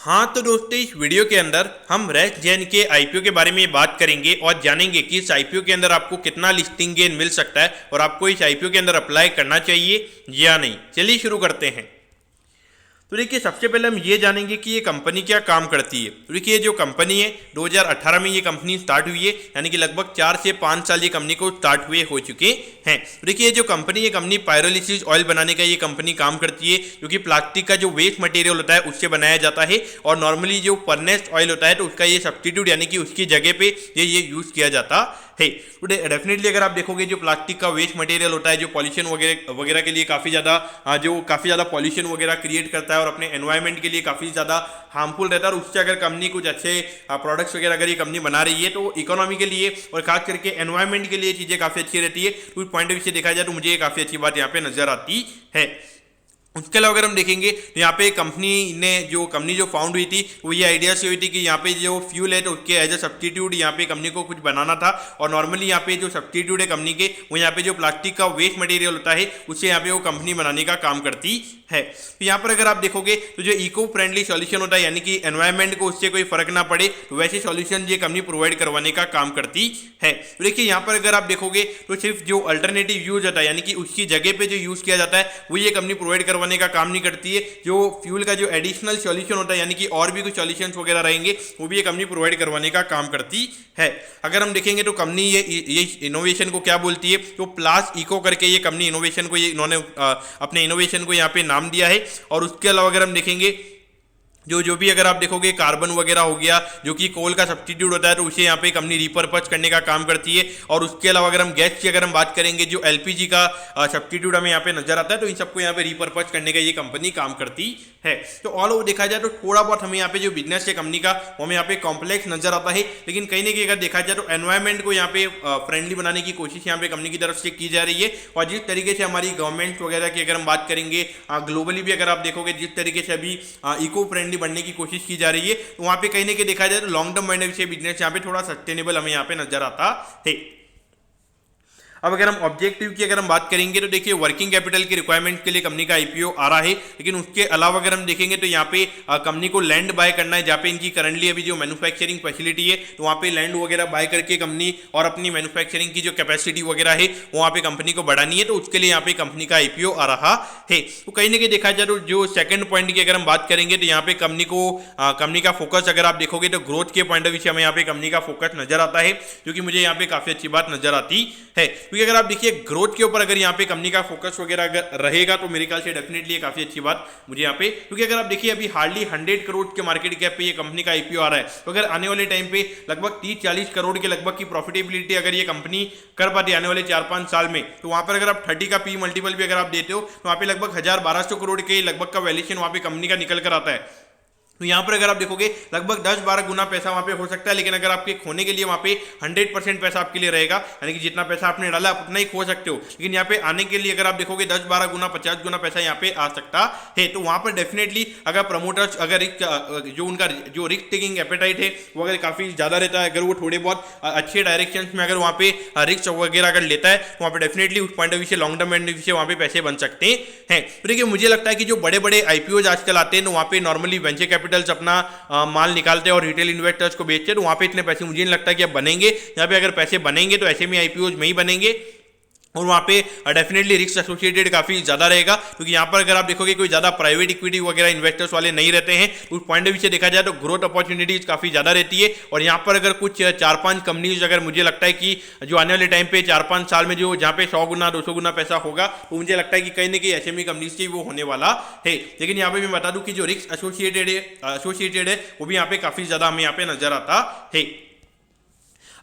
हाँ तो दोस्तों, इस वीडियो के अंदर हम रेस्ट जैन के आईपीओ के बारे में बात करेंगे और जानेंगे कि इस आईपीओ के अंदर आपको कितना लिस्टिंग गेन मिल सकता है और आपको इस आईपीओ के अंदर अप्लाई करना चाहिए या नहीं। चलिए शुरू करते हैं। तो देखिए, सबसे पहले हम ये जानेंगे कि ये कंपनी क्या काम करती है। तो देखिए, जो कंपनी है 2018 में ये कंपनी स्टार्ट हुई है, यानी कि लगभग 4 से 5 साल ये कंपनी को स्टार्ट हुए हो चुके हैं। तो देखिए, ये जो कंपनी है, कंपनी पायरोलिसिस ऑयल बनाने का ये कंपनी काम करती है, जो कि प्लास्टिक का जो वेस्ट मटेरियल होता है उससे बनाया जाता है। और नॉर्मली जो फर्नेस ऑयल होता है तो उसका ये सब्स्टिट्यूट यानी कि उसकी जगह पे ये यूज़ किया जाता है। तो डेफिनेटली अगर आप देखोगे, जो प्लास्टिक का वेस्ट मटेरियल होता है, जो पॉल्यूशन वगैरह वगैरह के लिए काफ़ी ज़्यादा पॉल्यूशन वगैरह क्रिएट करता है और अपने एनवायरनमेंट के लिए काफ़ी ज़्यादा हार्मफुल रहता है। और उससे अगर कंपनी कुछ अच्छे प्रोडक्ट्स वगैरह अगर ये कंपनी बना रही है तो इकोनॉमी के लिए और खास करके एनवायरनमेंट के लिए चीज़ें काफ़ी अच्छी रहती है। तो उस पॉइंट ऑफ व्यू से देखा जाए तो मुझे ये काफ़ी अच्छी बात यहाँ पे नजर आती है। उसके अलावा अगर हम देखेंगे तो यहाँ पे कंपनी जो फाउंड हुई थी वो ये आइडिया से हुई थी कि यहाँ पे जो फ्यूल है तो उसके एज ए सब्स्टिट्यूट यहाँ पे कंपनी को कुछ बनाना था। और नॉर्मली यहाँ पे जो सब्स्टिट्यूट है कंपनी के, वो यहाँ पे जो प्लास्टिक का वेस्ट मटेरियल होता है उससे यहाँ पे वो कंपनी बनाने का काम करती है। तो यहाँ पर अगर आप देखोगे तो जो इको फ्रेंडली सॉल्यूशन होता है, यानी कि एनवायरनमेंट को उससे कोई फर्क ना पड़े, तो वैसे सॉल्यूशन ये कंपनी प्रोवाइड करवाने का काम करती है। तो देखिए, यहाँ पर अगर आप देखोगे तो सिर्फ जो अल्टरनेटिव यूज होता है, यानी कि उसकी जगह पे जो यूज किया जाता है वो ये कंपनी प्रोवाइड करवाने का काम नहीं करती है। जो फ्यूल का जो एडिशनल सॉल्यूशन होता है, यानी कि और भी कुछ सॉल्यूशंस वगैरह रहेंगे, वो भी ये कंपनी प्रोवाइड करवाने का काम करती है। अगर हम देखेंगे तो कंपनी ये इनोवेशन को क्या बोलती है, तो प्लास इको करके ये कंपनी इनोवेशन को इन्होंने अपने इनोवेशन को यहाँ पे नाम दिया है। और उसके अलावा अगर हम देखेंगे जो भी अगर आप देखोगे कार्बन वगैरह हो गया, जो कि कोल का सब्स्टिट्यूट होता है, तो उसे यहाँ पे कंपनी रिपर्पज करने का काम करती है। और उसके अलावा अगर हम गैस की अगर हम बात करेंगे, जो एलपीजी का सब्स्टिट्यूट हमें यहाँ पे नजर आता है, तो इन सबको यहाँ पे रिपर्पज करने का ये कंपनी काम करती है। तो ऑल ओवर देखा जाए तो थोड़ा बहुत हमें यहाँ पे जो बिजनेस है कंपनी का वो हमें यहाँ पे कॉम्प्लेक्स नजर आता है, लेकिन कहीं ना कहीं अगर देखा जाए तो एनवायरमेंट को यहाँ पे फ्रेंडली बनाने की कोशिश यहाँ पे कंपनी की तरफ से की जा रही है। और जिस तरीके से हमारी गवर्नमेंट वगैरह की अगर हम बात करेंगे, ग्लोबली भी अगर आप देखोगे जिस तरीके से अभी इको फ्रेंडली बनने की कोशिश की जा रही है, तो वहां पे कहीं ना कहीं देखा जाए तो long term point of view से बिजनेस यहाँ पे थोड़ा सस्टेनेबल हमें यहाँ पे नजर आता है। अब अगर हम ऑब्जेक्टिव की अगर हम बात करेंगे तो देखिए, वर्किंग कैपिटल की रिक्वायरमेंट के लिए कंपनी का आईपीओ आ रहा है। लेकिन उसके अलावा अगर हम देखेंगे तो यहाँ पे कंपनी को लैंड बाय करना है, जहाँ पे इनकी करंटली अभी जो मैन्युफैक्चरिंग फैसिलिटी है, तो वहाँ पे लैंड वगैरह बाय करके कंपनी और अपनी मैन्युफैक्चरिंग की जो कैपेसिटी वगैरह है वहाँ पे कंपनी को बढ़ानी है। तो उसके लिए यहाँ पे कंपनी का आईपीओ आ रहा है। तो कहीं ना कहीं देखा जाए तो जो सेकंड पॉइंट की अगर हम बात करेंगे तो यहाँ पे कंपनी का फोकस अगर आप देखोगे तो ग्रोथ के पॉइंट ऑफ व्यू से हमें यहाँ पे कंपनी का फोकस नजर आता है, जो कि मुझे यहाँ पे काफी अच्छी बात नजर आती है। क्योंकि अगर आप देखिए ग्रोथ के ऊपर अगर यहाँ पे कंपनी का फोकस वगैरह अगर रहेगा तो मेरे ख्याल से डेफिनेटली काफी अच्छी बात मुझे यहाँ पे, क्योंकि अगर आप देखिए अभी हार्डली 100 करोड़ के मार्केट कैप पे ये कंपनी का आईपीओ आ रहा है, तो अगर आने वाले टाइम पे लगभग 30-40 करोड़ के लगभग की प्रॉफिटेबिलिटी अगर ये कंपनी कर पाती है आने वाले 4-5 साल में, तो वहां पर अगर आप 30 का पी मल्टीपल भी अगर आप देते हो तो वहां पे लगभग 1000-1200 करोड़ के लगभग का वैल्यूएशन वहां पे कंपनी का निकल कर आता है। तो यहाँ पर अगर आप देखोगे लगभग 10-12 गुना पैसा वहाँ पे हो सकता है। लेकिन अगर आपके खोने के लिए वहाँ पे 100% पैसा आपके लिए रहेगा, यानी कि जितना पैसा आपने डाला आप उतना ही खो सकते हो। लेकिन यहाँ पे आने के लिए अगर आप देखोगे 10-12 गुना 50 गुना पैसा यहाँ पे आ सकता है। तो वहाँ पर डेफिनेटली अगर प्रमोटर्स अगर जो उनका जो रिस्क टेकिंग एपेटाइट है वो अगर काफ़ी ज़्यादा रहता है, अगर वो थोड़े बहुत अच्छे डायरेक्शन में अगर वहाँ पे रिस्क वगैरह अगर लेता है, तो वहाँ पर डेफिनेटली उस पॉइंट ऑफ व्यू से long term point of view से वहाँ पे पैसे बन सकते हैं। तो देखिए, मुझे लगता है कि जो बड़े बड़े आईपीओज आजकल आते हैं तो वहाँ पे नॉर्मली वेंचर कैपिटल्स अपना माल निकालते हैं और रिटेल इन्वेस्टर्स को बेचते हैं, तो वहां पे इतने पैसे मुझे नहीं लगता कि अब बनेंगे। यहाँ पे अगर पैसे बनेंगे तो ऐसे में आईपीओज में ही बनेंगे और वहाँ पे डेफिनेटली रिस्क एसोसिएटेड काफ़ी ज़्यादा रहेगा, क्योंकि यहाँ पर अगर आप देखोगे कोई ज़्यादा प्राइवेट इक्विटी वगैरह इन्वेस्टर्स वाले नहीं रहते हैं। तो उस पॉइंट ऑफ व्यू से देखा जाए तो ग्रोथ अपॉर्चुनिटीज़ काफ़ी ज़्यादा रहती है। और यहाँ पर अगर कुछ 4-5 कंपनीज अगर मुझे लगता है कि जो आने वाले टाइम पे 4-5 साल में जो जहाँ पे 100 गुना 200 गुना पैसा होगा, तो मुझे लगता है कि कहीं ना कहीं एसएमई कंपनीज की वो होने वाला है। लेकिन यहाँ पे मैं बता दूँ कि जो रिस्क एसोसिएटेड है वो भी यहाँ पे काफ़ी ज़्यादा हमें यहाँ पे नजर आता है।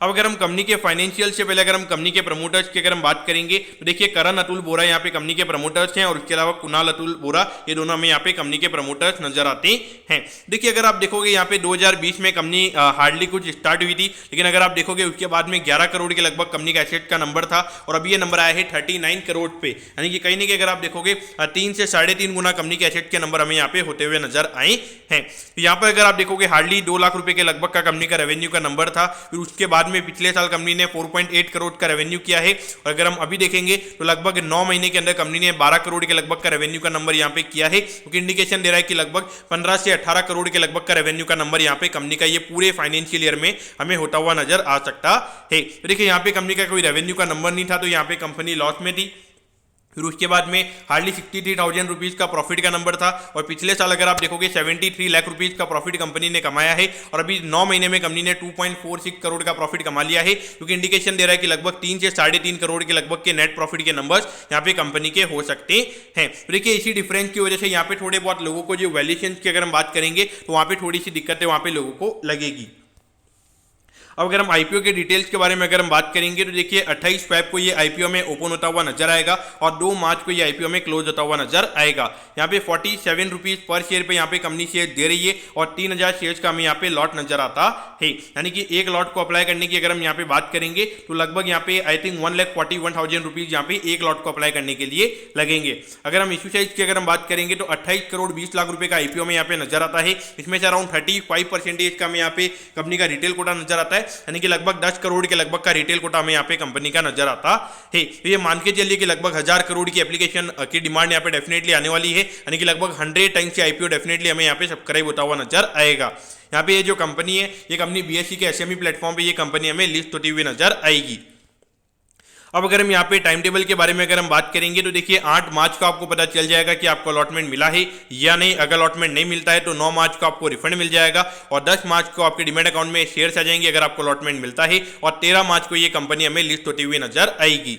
अब अगर हम कंपनी के फाइनेंशियल से पहले अगर हम कंपनी के प्रमोटर्स की अगर हम बात करेंगे तो देखिए, करण अतुल बोरा यहाँ पे कंपनी के प्रमोटर्स हैं और उसके अलावा कुणाल अतुल बोरा, ये दोनों हमें यहाँ पे कंपनी के प्रमोटर्स नजर आते हैं। देखिए, अगर आप देखोगे यहाँ पे 2020 में कंपनी हार्डली कुछ स्टार्ट हुई थी, लेकिन अगर आप देखोगे उसके बाद में 11 करोड़ के लगभग कंपनी का एसेट का नंबर था और अभी ये नंबर आया है 39 करोड़ पे, यानी कि कहीं ना कहीं अगर आप देखोगे 3 से 3.5 गुना कंपनी के एसेट के नंबर हमें यहाँ पे होते हुए नजर आए हैं। यहाँ पर अगर आप देखोगे हार्डली 2 लाख रुपए के लगभग का कंपनी का रेवेन्यू का नंबर था, फिर उसके बाद बाद में पिछले साल कंपनी ने 4.8 करोड़ का रेवेन्यू किया है। और अगर हम अभी देखेंगे तो लगभग 9 महीने के अंदर कंपनी ने 12 करोड़ के लगभग का रेवेन्यू का नंबर यहाँ पे किया है, क्योंकि इंडिकेशन दे रहा है कि लगभग 15 से 18 करोड़ के लगभग का रेवेन्यू का नंबर यहाँ पे कंपनी का ये पूरे फाइनेंशियल ईयर में हमें होता हुआ नजर आ सकता है। तो देखिए यहाँ पे कंपनी का कोई रेवेन्यू का नंबर नहीं था, तो यहाँ पे कंपनी लॉस में थी। फिर उसके बाद में हार्डली 63,000 रुपीज़ का प्रॉफिट का नंबर था। और पिछले साल अगर आप देखोगे 73 लाख रुपीज़ का प्रॉफिट कंपनी ने कमाया है। और अभी 9 महीने में कंपनी ने 2.46 करोड़ का प्रॉफिट कमा लिया है, क्योंकि इंडिकेशन दे रहा है कि लगभग 3 से 3.5 करोड़ के लगभग के नेट प्रॉफिट के नंबर्स यहाँ पे कंपनी के हो सकते हैं। तो देखिए इसी डिफरेंस की वजह से यहाँ पे थोड़े बहुत लोगों को जो वैल्यूएशन की अगर हम बात करेंगे तो वहाँ पे थोड़ी सी दिक्कतें वहाँ पे लोगों को लगेगी। अब अगर हम आईपीओ के डिटेल्स के बारे में अगर हम बात करेंगे तो देखिए 28 फेब को ये आईपीओ में ओपन होता हुआ नजर आएगा और 2 मार्च को ये आईपीओ में क्लोज होता हुआ नजर आएगा। यहाँ पे 47 रुपीज पर शेयर पे यहाँ पे कंपनी शेयर दे रही है और 3000 शेयर्स का हमें यहाँ पे लॉट नजर आता है। यानी कि एक लॉट को अप्लाई करने की अगर हम यहाँ पे बात करेंगे तो लगभग यहाँ पे आई थिंक 1,41,000 रुपीज यहाँ पे एक लॉट को अप्लाई करने के लिए लगेंगे। अगर हम इश्यू साइज की अगर हम बात करेंगे तो 28 करोड़ 20 लाख रुपए का आईपीओ में यहाँ पे नजर आता है। इसमें से अराउंड 35% का हमें यहाँ पे कंपनी का रिटेल कोटा नजर आता है, यानी कि लगभग 10 करोड़ के लगभग का रिटेल कोटा हमें यहाँ पे कंपनी का नजर आता है। तो ये मान के चलिए कि लगभग 1000 करोड़ की एप्लीकेशन की डिमांड यहाँ पे डेफिनेटली आने वाली है, यानी कि लगभग 100 टाइम्स से आईपीओ डेफिनेटली हमें यहाँ पे सब्सक्राइब होता हुआ नजर आएगा। यहाँ पे ये जो कंपनी है ये कंपनी बीएसई के एसएमई प्लेटफॉर्म पे ये कंपनी हमें लिस्ट होती हुई नजर आएगी। अब अगर हम यहाँ पे टाइम टेबल के बारे में अगर हम बात करेंगे तो देखिए 8 मार्च को आपको पता चल जाएगा कि आपको अलॉटमेंट मिला है या नहीं। अगर अलॉटमेंट नहीं मिलता है तो 9 मार्च को आपको रिफंड मिल जाएगा और 10 मार्च को आपके डीमैट अकाउंट में शेयर्स आ जाएंगे अगर आपको अलॉटमेंट मिलता है और 13 मार्च को ये कंपनी हमें लिस्ट होती हुई नजर आएगी।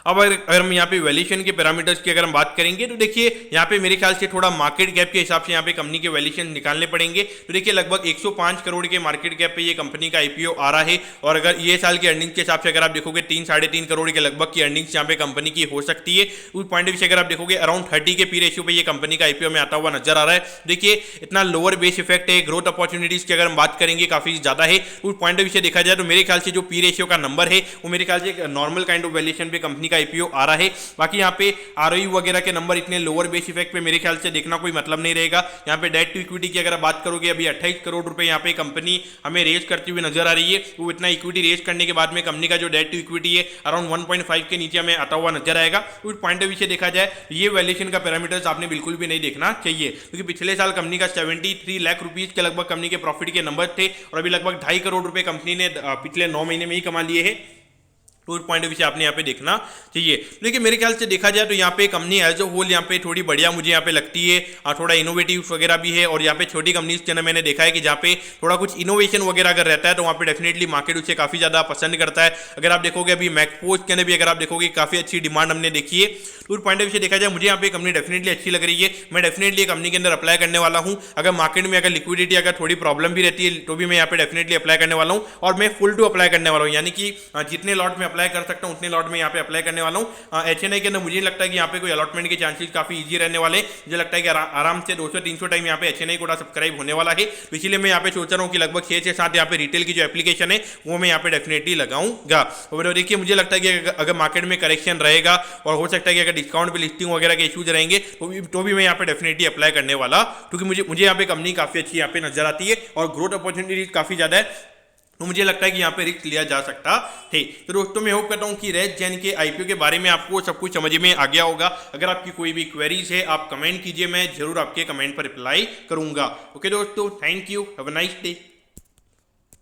अब अगर हम यहाँ पे वैल्यूएशन के पैरामीटर्स की अगर हम बात करेंगे तो देखिए यहाँ पे मेरे ख्याल से थोड़ा मार्केट गैप के हिसाब से यहाँ पे कंपनी के वैल्यूएशन निकालने पड़ेंगे। तो देखिए लगभग 105 करोड़ के मार्केट गैप पे ये कंपनी का आईपीओ आ रहा है और अगर ये साल की अर्निंग्स के हिसाब से अगर आप देखोगे 3-3.5 करोड़ के लगभग की अर्निंग्स यहाँ पे कंपनी की हो सकती है। उस पॉइंट ऑफ व्यू से अगर आप देखोगे अराउंड 30 के पी रेशियो पे ये कंपनी का आईपीओ में आता हुआ नजर आ रहा है। देखिए इतना लोअर बेस इफेक्ट है, ग्रोथ अपॉर्चुनिटीज की अगर हम बात करेंगे काफी ज्यादा है। उस पॉइंट ऑफ व्यू से देखा जाए तो मेरे ख्याल से जो पी रेशियो का नंबर है वो मेरे ख्याल से नॉर्मल काइंड ऑफ वैल्यूएशन पे कंपनी का आईपीओ आ रहा है। बाकी यहाँ पे आरओई वगैरह के नंबर इतने लोअर बेस इफेक्ट पे मेरे ख्याल से देखना कोई मतलब नहीं रहेगा। यहाँ पे डेट टू इक्विटी की अगर आप बात करोगे अभी 28 करोड़ रुपए यहाँ पे कंपनी हमें रेज करती हुई नजर आ रही है। वो इतना इक्विटी रेज करने के बाद में कंपनी का जो डेट टू इक्विटी है अराउंड 1.5 के नीचे हमें आता हुआ नजर आएगा। उस पॉइंट ऑफ व्यू से देखा जाए ये वैल्यूएशन का पैरामीटर्स आपने बिल्कुल भी नहीं देखना चाहिए, क्योंकि पिछले साल कंपनी का 73 लाख रुपीज के लगभग कंपनी के प्रॉफिट के नंबर थे और अभी लगभग 2.5 करोड़ रुपए कंपनी ने पिछले 9 महीने में ही कमा लिए हैं। तो पॉइंट ऑफ व्यू से आपने यहाँ पे देखना चाहिए। लेकिन मेरे ख्याल से देखा जाए तो यहाँ पे कंपनी एज अ होल यहाँ पे थोड़ी बढ़िया मुझे यहाँ पे लगती है और थोड़ा इनोवेटिव वगैरह भी है। और यहाँ पे छोटी कंपनीज के अंदर मैंने देखा है कि जहाँ पे थोड़ा कुछ इनोवेशन वगैरह अगर रहता है तो वहाँ पे डेफिनेटली मार्केट उसे काफ़ी ज़्यादा पसंद करता है। अगर आप देखोगे अभी मैकपोज के अंदर भी अगर आप देखोगे काफ़ी अच्छी डिमांड हमने देखी है। तो उस पॉइंट ऑफ व्यू से देखा जाए मुझे यहाँ पे कंपनी डेफिनेटली अच्छी लग रही है। मैं डेफिनेटली कंपनी के अंदर अप्लाई करने वाला हूँ। अगर मार्केट में अगर लिक्विडिटी अगर थोड़ी प्रॉब्लम भी रहती है तो भी मैं यहाँ पे डेफिनेटली अप्लाई करने वाला हूँ और मैं फुल टू अप्लाई करने वाला हूँ, यानी कि जितने लॉट में अप्लाई कर सकता हूँ उतने लॉट में यहाँ पे अप्लाई करने वाला हूँ। एचएनआई के अंदर मुझे लगता है कि यहाँ पे कोई अलॉटमेंट के चांसेस काफी इजी रहने वाले। मुझे लगता है कि आराम से 200-300 टाइम यहाँ पे एचएनआई कोटा सब्सक्राइब होने वाला है। तो इसीलिए मैं यहाँ पे सोच रहा हूँ कि लगभग 6 से 7 यहाँ पे रिटेल की जो एप्लीकेशन है वो मैं यहाँ पे डेफिनेटली लगाऊंगा। और देखिए मुझे लगता है कि अगर मार्केट में करेक्शन रहेगा और हो सकता है कि अगर डिस्काउंट पे लिस्टिंग वगैरह के इश्यूज रहेंगे तो भी मैं यहाँ पे डेफिनेटली अप्लाई करने वाला, क्योंकि मुझे यहाँ पे कंपनी काफी अच्छी यहाँ पे नजर आती है और ग्रोथ अपॉर्चुनिटीज काफी ज्यादा है। तो मुझे लगता है कि यहाँ पे रिस्क लिया जा सकता है। तो दोस्तों मैं होप करता हूँ कि रेज जैन के आईपीओ के बारे में आपको सब कुछ समझ में आ गया होगा। अगर आपकी कोई भी क्वेरीज है आप कमेंट कीजिए, मैं जरूर आपके कमेंट पर रिप्लाई करूंगा। ओके दोस्तों, thank you, have a nice day.